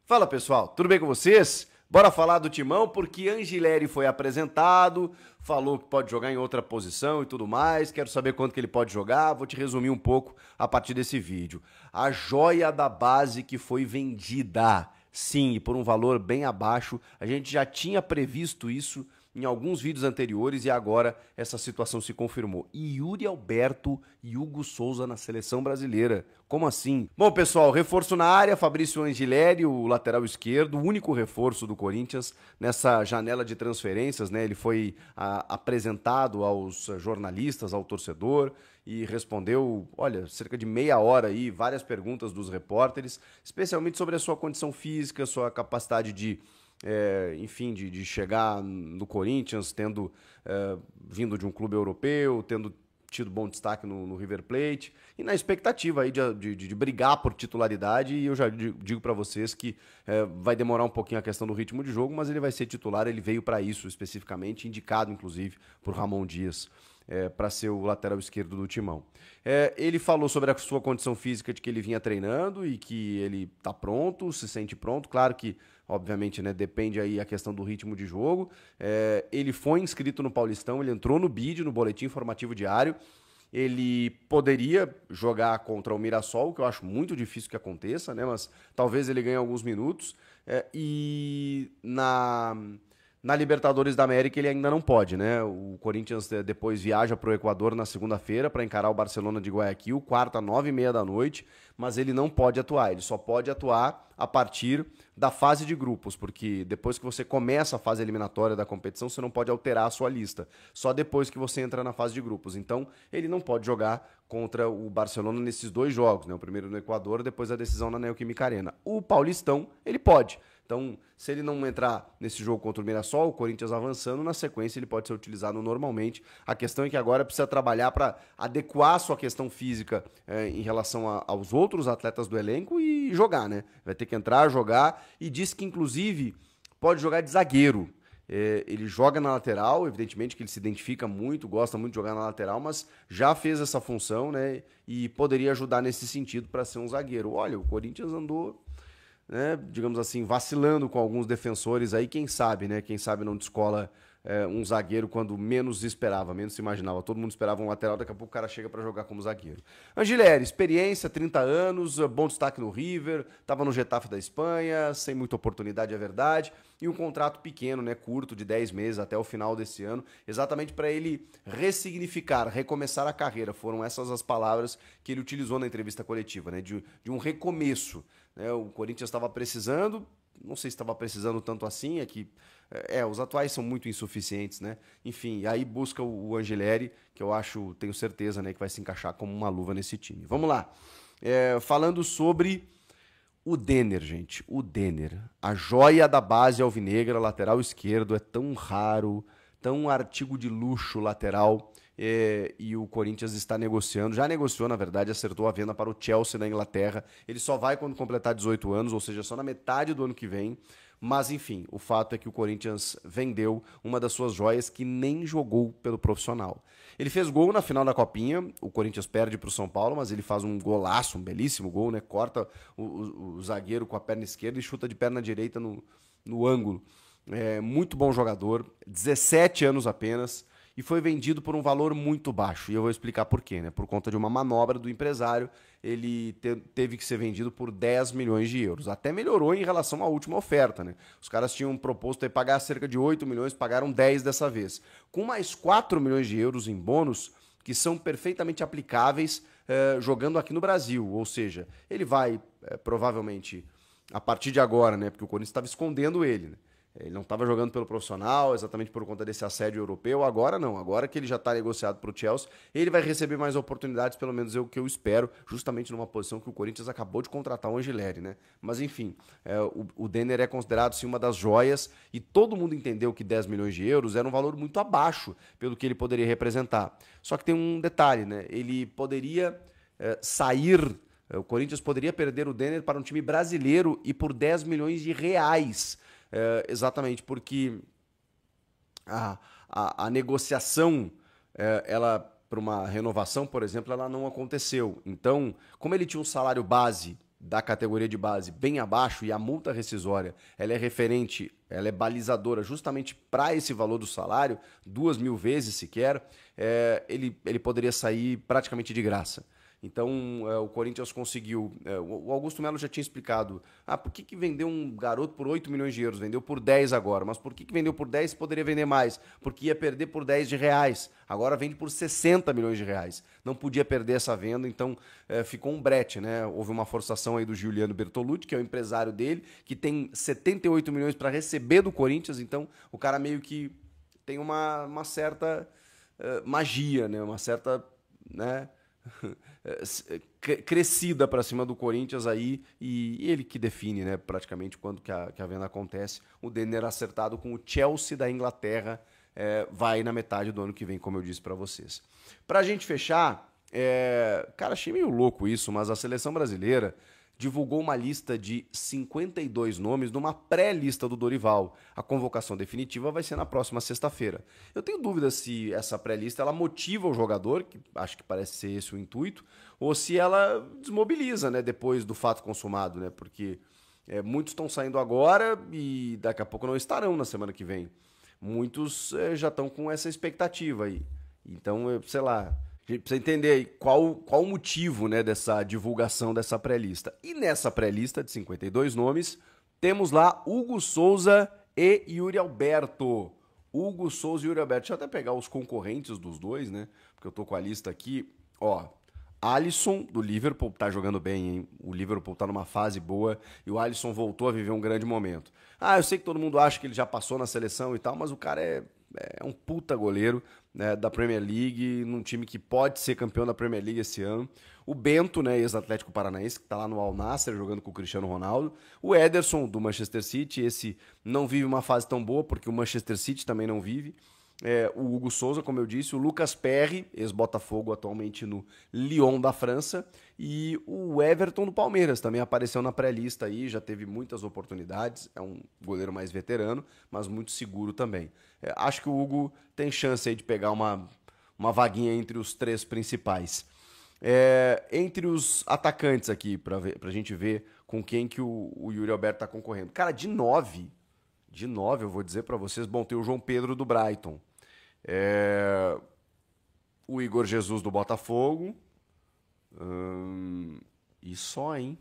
Fala pessoal, tudo bem com vocês? Bora falar do Timão porque Angileri foi apresentado, falou que pode jogar em outra posição e tudo mais. Quero saber quanto que ele pode jogar, vou te resumir um pouco a partir desse vídeo. A joia da base que foi vendida, sim, e por um valor bem abaixo. A gente já tinha previsto isso em alguns vídeos anteriores e agora essa situação se confirmou. E Yuri Alberto e Hugo Souza na seleção brasileira. Como assim? Bom, pessoal, reforço na área, Fabrício Angileri, o lateral esquerdo, o único reforço do Corinthians nessa janela de transferências, né? Ele foi apresentado aos jornalistas, ao torcedor e respondeu, olha, cerca de meia hora aí, várias perguntas dos repórteres, especialmente sobre a sua condição física, sua capacidade de enfim, de chegar no Corinthians, tendo vindo de um clube europeu, tendo tido bom destaque no River Plate, e na expectativa aí de brigar por titularidade, e eu já digo para vocês que vai demorar um pouquinho a questão do ritmo de jogo, mas ele vai ser titular, ele veio para isso especificamente, indicado inclusive por Ramon Dias, para ser o lateral esquerdo do Timão. Ele falou sobre a sua condição física, de que ele vinha treinando e que ele está pronto, se sente pronto, claro que obviamente, né, depende aí a questão do ritmo de jogo. Ele foi inscrito no Paulistão, ele entrou no BID, no Boletim Informativo Diário. Ele poderia jogar contra o Mirassol, que eu acho muito difícil que aconteça, né, mas talvez ele ganhe alguns minutos. E na Libertadores da América ele ainda não pode, né? O Corinthians depois viaja para o Equador na segunda-feira para encarar o Barcelona de Guayaquil, quarta, 9h30 da noite, mas ele não pode atuar, ele só pode atuar a partir da fase de grupos, porque depois que você começa a fase eliminatória da competição, você não pode alterar a sua lista, só depois que você entra na fase de grupos. Então, ele não pode jogar contra o Barcelona nesses dois jogos, né? O primeiro no Equador, depois a decisão na Neoquímica Arena. O Paulistão, ele pode. Então, se ele não entrar nesse jogo contra o Mirassol, o Corinthians avançando, na sequência ele pode ser utilizado normalmente. A questão é que agora precisa trabalhar para adequar a sua questão física em relação aos outros atletas do elenco e jogar, né? Vai ter que entrar, jogar, e diz que inclusive pode jogar de zagueiro. Ele joga na lateral, evidentemente que ele se identifica muito, gosta muito de jogar na lateral, mas já fez essa função, né? E poderia ajudar nesse sentido para ser um zagueiro. Olha, o Corinthians andou, né, digamos assim, vacilando com alguns defensores aí, quem sabe, né? Quem sabe não descola um zagueiro quando menos esperava, menos se imaginava. Todo mundo esperava um lateral, daqui a pouco o cara chega para jogar como zagueiro. Angileri, experiência, 30 anos, bom destaque no River, estava no Getafe da Espanha, sem muita oportunidade, é verdade, e um contrato pequeno, né, curto, de 10 meses até o final desse ano, exatamente para ele ressignificar, recomeçar a carreira. Foram essas as palavras que ele utilizou na entrevista coletiva, né, de um recomeço. Né, o Corinthians estava precisando, não sei se estava precisando tanto assim, é que os atuais são muito insuficientes, né? Enfim, aí busca o Angileri, que eu acho, tenho certeza, né, que vai se encaixar como uma luva nesse time. Vamos lá. Falando sobre o Denner, gente. O Denner, a joia da base alvinegra, lateral esquerdo, é tão raro, tão artigo de luxo lateral. E o Corinthians está negociando, já negociou, na verdade, acertou a venda para o Chelsea da Inglaterra. Ele só vai quando completar 18 anos, ou seja, só na metade do ano que vem. Mas, enfim, o fato é que o Corinthians vendeu uma das suas joias que nem jogou pelo profissional. Ele fez gol na final da Copinha, o Corinthians perde para o São Paulo, mas ele faz um golaço, um belíssimo gol, né? Corta o zagueiro com a perna esquerda e chuta de perna direita no ângulo. Muito bom jogador, 17 anos apenas, e foi vendido por um valor muito baixo. E eu vou explicar por quê, né? Por conta de uma manobra do empresário, ele teve que ser vendido por 10 milhões de euros. Até melhorou em relação à última oferta, né? Os caras tinham proposto pagar cerca de 8 milhões, pagaram 10 dessa vez. Com mais 4 milhões de euros em bônus, que são perfeitamente aplicáveis jogando aqui no Brasil. Ou seja, ele vai, provavelmente, a partir de agora, né? Porque o Corinthians estava escondendo ele, né? Ele não estava jogando pelo profissional, exatamente por conta desse assédio europeu. Agora não, agora que ele já está negociado para o Chelsea, ele vai receber mais oportunidades, pelo menos é o que eu espero, justamente numa posição que o Corinthians acabou de contratar o Angileri, né? Mas enfim, o Denner é considerado sim uma das joias, e todo mundo entendeu que 10 milhões de euros era um valor muito abaixo pelo que ele poderia representar. Só que tem um detalhe, né? Ele poderia sair, o Corinthians poderia perder o Denner para um time brasileiro e por 10 milhões de reais. Exatamente porque a negociação, ela para uma renovação, por exemplo, ela não aconteceu. Então, como ele tinha um salário base da categoria de base bem abaixo e a multa rescisória ela é referente, ela é balizadora justamente para esse valor do salário, 2.000 vezes sequer, ele poderia sair praticamente de graça. Então, o Corinthians conseguiu... o Augusto Melo já tinha explicado. Por que vendeu um garoto por 8 milhões de euros? Vendeu por 10 agora. Mas por que vendeu por 10 se poderia vender mais? Porque ia perder por 10 de reais. Agora vende por 60 milhões de reais. Não podia perder essa venda, então ficou um brete, né? Houve uma forçação aí do Giuliano Bertolucci, que é o empresário dele, que tem 78 milhões para receber do Corinthians. Então, o cara meio que tem uma certa magia, né? Uma certa... né? crescida para cima do Corinthians aí, e ele que define, né, praticamente quando que a venda acontece. O Denner acertado com o Chelsea da Inglaterra, vai na metade do ano que vem, como eu disse para vocês. Pra gente fechar, cara, achei meio louco isso, mas a seleção brasileira divulgou uma lista de 52 nomes numa pré-lista do Dorival. A convocação definitiva vai ser na próxima sexta-feira. Eu tenho dúvida se essa pré-lista ela motiva o jogador, que acho que parece ser esse o intuito, ou se ela desmobiliza, né, depois do fato consumado, né? Porque muitos estão saindo agora e daqui a pouco não estarão na semana que vem. Muitos já estão com essa expectativa aí. Então, sei lá... A gente precisa entender aí qual o motivo, né, dessa divulgação dessa pré-lista. E nessa pré-lista de 52 nomes, temos lá Hugo Souza e Yuri Alberto. Hugo Souza e Yuri Alberto. Deixa eu até pegar os concorrentes dos dois, né? Porque eu tô com a lista aqui. Ó, Alisson, do Liverpool, tá jogando bem, hein? O Liverpool tá numa fase boa e o Alisson voltou a viver um grande momento. Eu sei que todo mundo acha que ele já passou na seleção e tal, mas o cara é um puta goleiro, né, da Premier League, num time que pode ser campeão da Premier League esse ano. O Bento, né, ex-Atlético Paranaense, que tá lá no Al Nassr jogando com o Cristiano Ronaldo. O Ederson, do Manchester City, esse não vive uma fase tão boa, porque o Manchester City também não vive. O Hugo Souza, como eu disse, o Lucas Perry, ex-Botafogo, atualmente no Lyon da França, e o Everton do Palmeiras, também apareceu na pré-lista aí, já teve muitas oportunidades, é um goleiro mais veterano, mas muito seguro também. Acho que o Hugo tem chance aí de pegar uma vaguinha entre os três principais. Entre os atacantes aqui, pra gente ver com quem que o Yuri Alberto tá concorrendo. Cara, de 9, eu vou dizer pra vocês, bom, tem o João Pedro do Brighton, o Igor Jesus do Botafogo, e só, hein?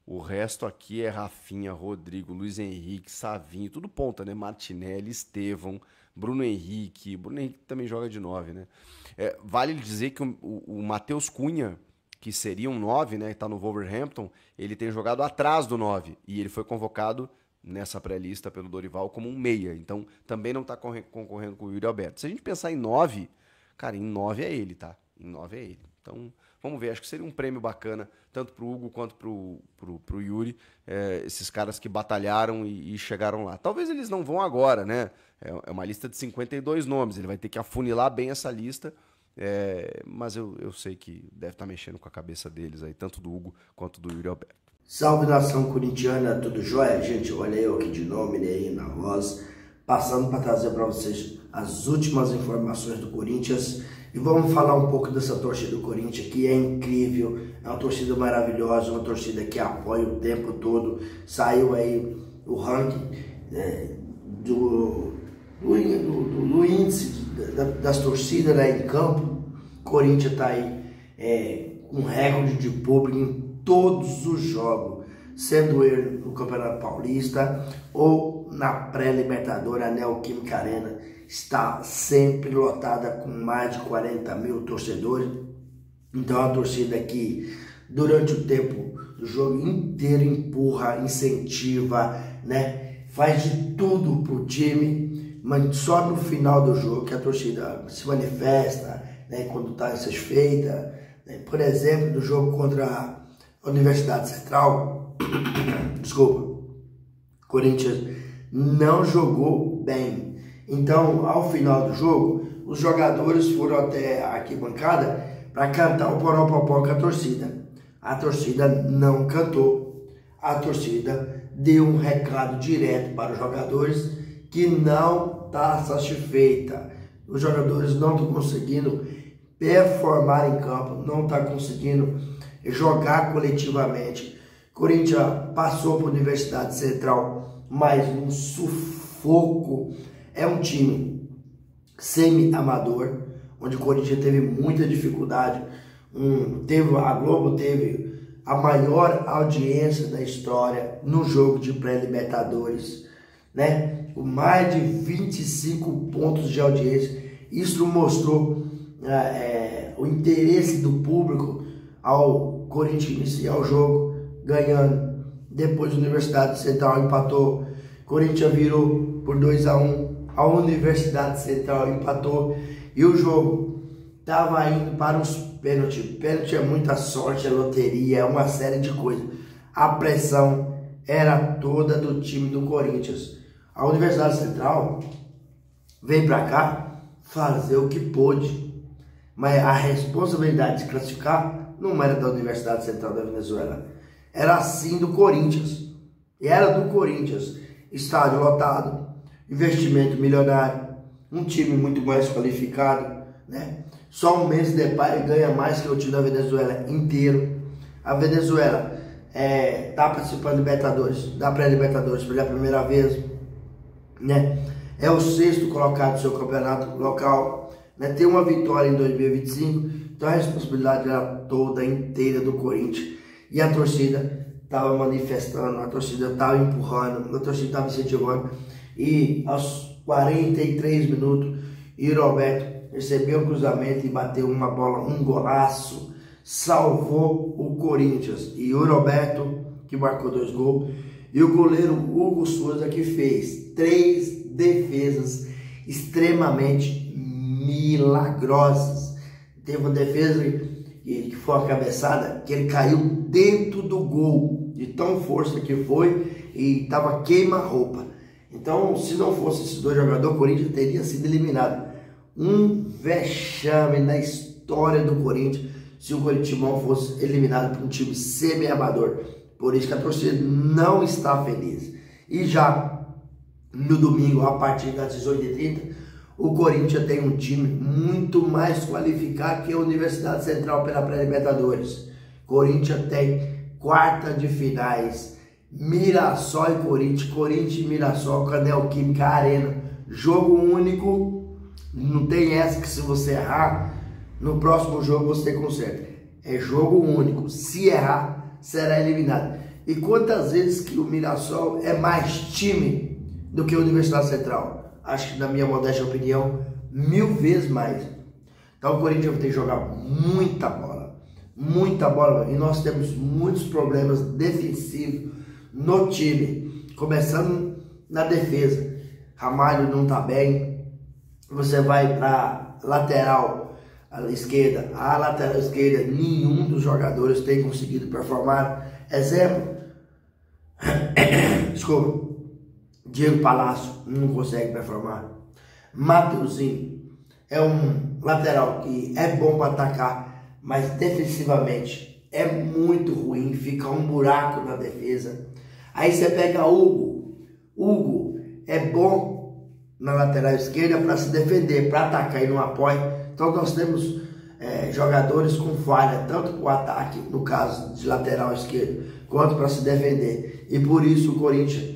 O resto aqui é Rafinha, Rodrigo, Luiz Henrique, Savinho, tudo ponta, né? Martinelli, Estevão, Bruno Henrique também joga de 9, né? Vale dizer que o Matheus Cunha, que seria um 9, né? Que tá no Wolverhampton, ele tem jogado atrás do 9 e ele foi convocado nessa pré-lista pelo Dorival como um meia, então também não tá concorrendo com o Yuri Alberto. Se a gente pensar em 9, cara, em 9 é ele, tá? Em 9 é ele. Então, vamos ver, acho que seria um prêmio bacana, tanto pro Hugo quanto pro Yuri, esses caras que batalharam e chegaram lá. Talvez eles não vão agora, né? É uma lista de 52 nomes, ele vai ter que afunilar bem essa lista, mas eu sei que deve estar mexendo com a cabeça deles aí, tanto do Hugo quanto do Yuri Alberto. Salve nação corintiana, tudo jóia? Gente, olha eu aqui de nome aí na voz, passando para trazer para vocês as últimas informações do Corinthians e vamos falar um pouco dessa torcida do Corinthians que é incrível, é uma torcida maravilhosa, uma torcida que apoia o tempo todo. Saiu aí o ranking do índice das torcidas, né, em campo. O Corinthians está aí com recorde de público em todos os jogos, sendo ele no Campeonato Paulista ou na pré-Libertadores. A Neoquímica Arena está sempre lotada com mais de 40 mil torcedores. Então é uma torcida que durante o tempo do jogo inteiro empurra, incentiva, né? Faz de tudo pro time, mas só no final do jogo que a torcida se manifesta, né? Quando está insatisfeita, né? Por exemplo, no jogo contra a Universidade Central, desculpa, Corinthians não jogou bem. Então, ao final do jogo, os jogadores foram até a arquibancada para cantar o Poropopó com a torcida. A torcida não cantou. A torcida deu um recado direto para os jogadores que não está satisfeita. Os jogadores não estão conseguindo performar em campo, não estão conseguindo jogar coletivamente. Corinthians passou para a Universidade Central, mas um sufoco. É um time semi-amador, onde o Corinthians teve muita dificuldade. A Globo teve a maior audiência da história no jogo de pré-libertadores, né? Com mais de 25 pontos de audiência. Isso mostrou o interesse do público ao Corinthians iniciar o jogo ganhando. Depois a Universidade Central empatou, Corinthians virou por 2-1, a Universidade Central empatou e o jogo estava indo para os pênaltis. Pênalti é muita sorte, é loteria, é uma série de coisas. A pressão era toda do time do Corinthians. A Universidade Central veio para cá fazer o que pôde, mas a responsabilidade de classificar não era da Universidade Central da Venezuela, era sim do Corinthians. E era do Corinthians. Estádio lotado, investimento milionário, um time muito mais qualificado, né? Só um mês de pai ganha mais que o time da Venezuela inteiro. A Venezuela está participando da pré-libertadores pela primeira vez, né? É o 6º colocado do seu campeonato local, né? Tem uma vitória em 2025, então a responsabilidade era toda inteira do Corinthians. E a torcida estava manifestando, a torcida estava empurrando, a torcida estava incentivando. E aos 43 minutos, o Roberto recebeu o cruzamento e bateu uma bola, um golaço, salvou o Corinthians. E o Roberto, que marcou 2 gols, e o goleiro Hugo Souza, que fez 3 defesas extremamente milagrosas. Teve uma defesa que foi a cabeçada, que ele caiu dentro do gol, de tão força que foi, e estava queima-roupa. Então, se não fosse esses 2 jogadores, o Corinthians teria sido eliminado. Um vexame na história do Corinthians se o Corinthians fosse eliminado por um time semi-amador. Por isso que a torcida não está feliz. E já no domingo, a partir das 18h30, o Corinthians tem um time muito mais qualificado que a Universidade Central pela pré-libertadores. Corinthians tem quarta de finais, Mirassol e Corinthians, Corinthians e Mirassol, Neoquímica Arena, jogo único, não tem essa que se você errar, no próximo jogo você conserta. É jogo único, se errar, será eliminado. E quantas vezes que o Mirassol é mais time do que a Universidade Central? Acho que, na minha modesta opinião, 1000 vezes mais. Então o Corinthians vai ter que jogar muita bola, e nós temos muitos problemas defensivos no time, começando na defesa. Ramalho não está bem, você vai para lateral esquerda, a lateral esquerda nenhum dos jogadores tem conseguido performar. Exemplo, desculpa, Diego Palácio não consegue performar. Mateuzinho é um lateral que é bom para atacar, mas defensivamente é muito ruim, fica um buraco na defesa. Aí você pega Hugo é bom na lateral esquerda para se defender, para atacar e não apoia. Então nós temos jogadores com falha, tanto para o ataque, no caso de lateral esquerdo, quanto para se defender. E por isso o Corinthians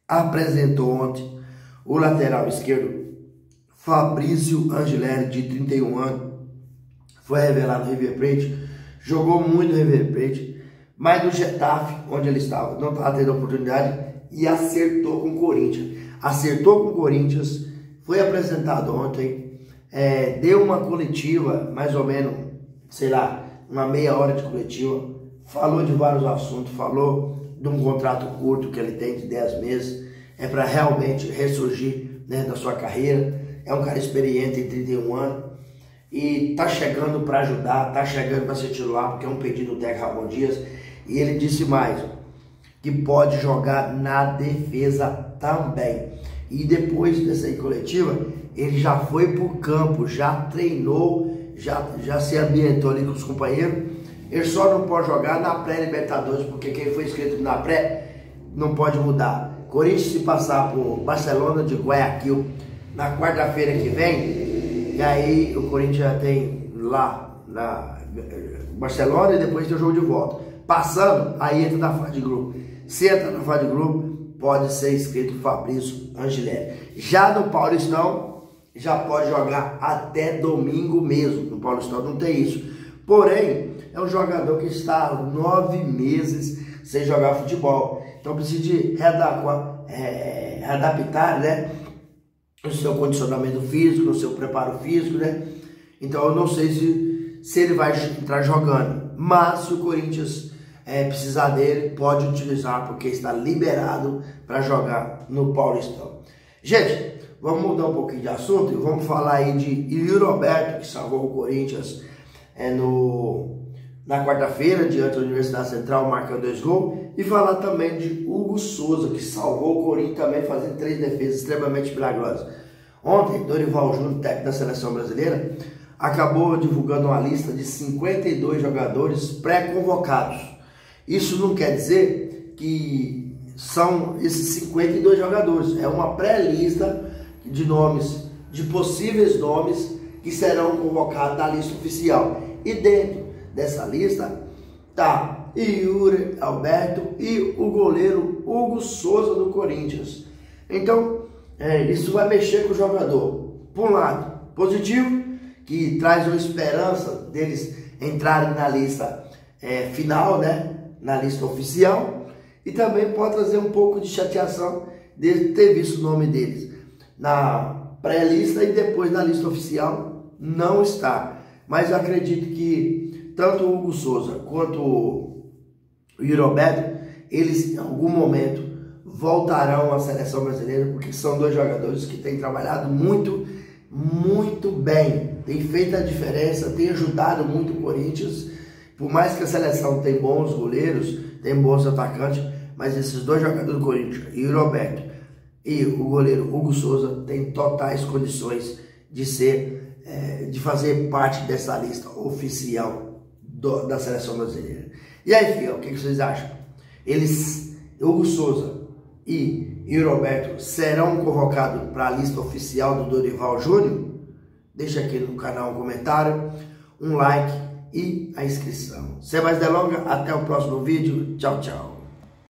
apresentou ontem o lateral esquerdo Fabrício Angileri, de 31 anos, foi revelado no River Plate, jogou muito no River Plate, mas no Getafe, onde ele estava, não estava tendo oportunidade, e acertou com o Corinthians. Foi apresentado ontem, deu uma coletiva, mais ou menos, sei lá, uma meia hora de coletiva, falou de vários assuntos, falou de um contrato curto que ele tem de 10 meses, para realmente ressurgir, né, da sua carreira. É um cara experiente, em 31 anos, e tá chegando para ajudar, tá chegando para ser titular, porque é um pedido do técnico Ramon Dias. E ele disse mais, que pode jogar na defesa também. E depois dessa coletiva, ele já foi pro campo, já treinou, já se ambientou ali com os companheiros. Ele só não pode jogar na pré-libertadores, porque quem foi inscrito na pré não pode mudar. Corinthians, se passar por Barcelona de Guayaquil na quarta-feira que vem, e aí o Corinthians já tem lá na Barcelona e depois tem o jogo de volta. Passando, aí entra na fase de grupo. Se entra na fase de grupo, pode ser inscrito Fabrício Angileri. Já no Paulistão, já pode jogar até domingo mesmo. No Paulistão não tem isso. Porém, é um jogador que está há 9 meses sem jogar futebol. Então precisa de readaptar, né, no seu condicionamento físico, no seu preparo físico, né? Então eu não sei se ele vai entrar jogando. Mas se o Corinthians precisar dele, pode utilizar, porque está liberado para jogar no Paulistão. Gente, vamos mudar um pouquinho de assunto e vamos falar aí de Yuri Alberto, que salvou o Corinthians na quarta-feira, diante da Universidade Central, marcando 2 gols. E falar também de Hugo Souza, que salvou o Corinthians também, fazendo 3 defesas extremamente milagrosas. Ontem, Dorival Júnior, técnico da Seleção Brasileira, acabou divulgando uma lista de 52 jogadores pré-convocados. Isso não quer dizer que são esses 52 jogadores. É uma pré-lista de nomes, de possíveis nomes que serão convocados na lista oficial. E dentro dessa lista tá Yuri Alberto e o goleiro Hugo Souza do Corinthians. Então, isso vai mexer com o jogador. Por um lado, positivo, que traz uma esperança deles entrarem na lista final, né? Na lista oficial, e também pode trazer um pouco de chateação de ter visto o nome deles na pré-lista e depois na lista oficial não está. Mas eu acredito que tanto o Hugo Souza quanto o Yuri Alberto, eles em algum momento voltarão à seleção brasileira, porque são 2 jogadores que têm trabalhado muito, muito bem, têm feito a diferença, têm ajudado muito o Corinthians. Por mais que a seleção tenha bons goleiros, tem bons atacantes, mas esses 2 jogadores do Corinthians, Yuri Alberto e o goleiro Hugo Souza, têm totais condições de fazer parte dessa lista oficial da seleção brasileira. E aí, filho, o que vocês acham? Hugo Souza e Yuri Alberto serão convocados para a lista oficial do Dorival Júnior? Deixa aqui no canal um comentário, um like e a inscrição. Sem mais delongas, até o próximo vídeo. Tchau, tchau.